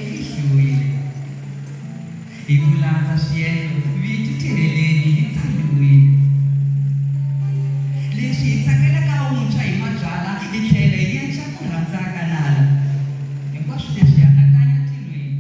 fihliwile. Hi ku landza swiendlo vito tirheleni hi tsaliwile. Leswi hi tsakelaka wuntshwa hi mabyala hi tlhela hi endla ku rhandzaka nala. Hinkwaswo leswi anakanya tilweni.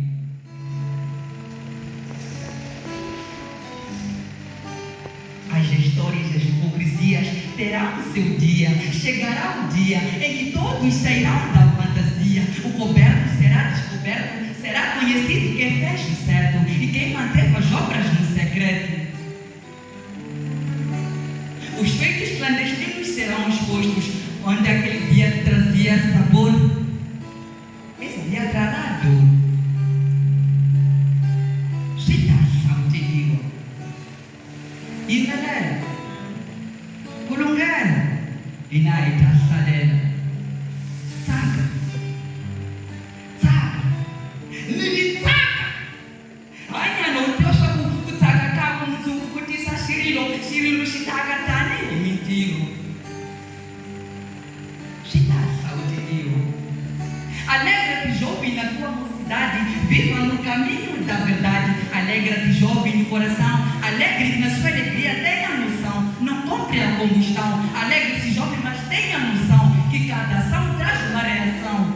As histórias e as hipocrisias terão o seu dia. Chegará o dia em que todos sairão da fantasia. O coberto será descoberto, será conhecido quem fez o certo e quem manteve as obras no secreto. Os feitos clandestinos serão expostos, onde aquele dia trazia sabor. Esse dia trará dor. Citação de Dio. E galera, kulungan, inaitasalela. Tsaka, tsaka, nilitsaka. Hanya nautosha kutsaka kako mzungu kutisa shirilo shitaka tane imitiro. Shita sauti Dio. Alegra-te, jovem, na tua mocidade, viva no caminho da verdade. Alegra-te, jovem, no coração, alegre na sua alegria, tenha noção, não compre a combustão. Alegre-se, jovem, mas tenha noção que cada ação traz uma reação.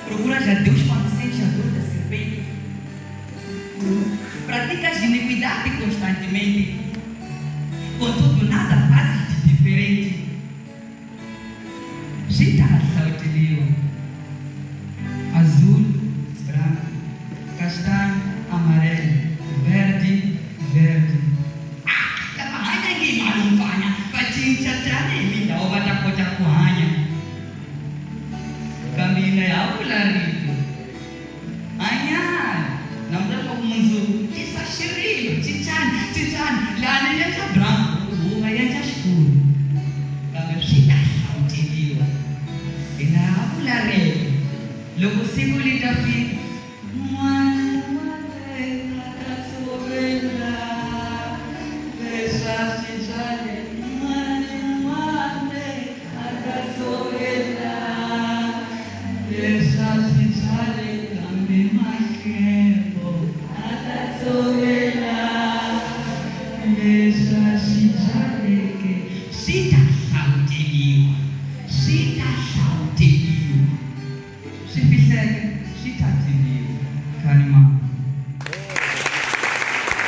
Procuras a Deus quando sentes a dor da serpente. Praticas iniquidade constantemente, contudo nada fazes de diferente. Citação de Dio. Azul, branco, castanho, amarelo, verde, verde. Tapahanya ngi malumpanya, pachinchachane minda obatakocha kuhanya. Kamina ya ularito. Anyan, namda ko munzu, isa shirilo, chichan, lani ya branco, uwa ya escuro. Kamina sauti Dio. Inaabulare, logo siguli tafi. Cita sauti Dio. Cita sauti.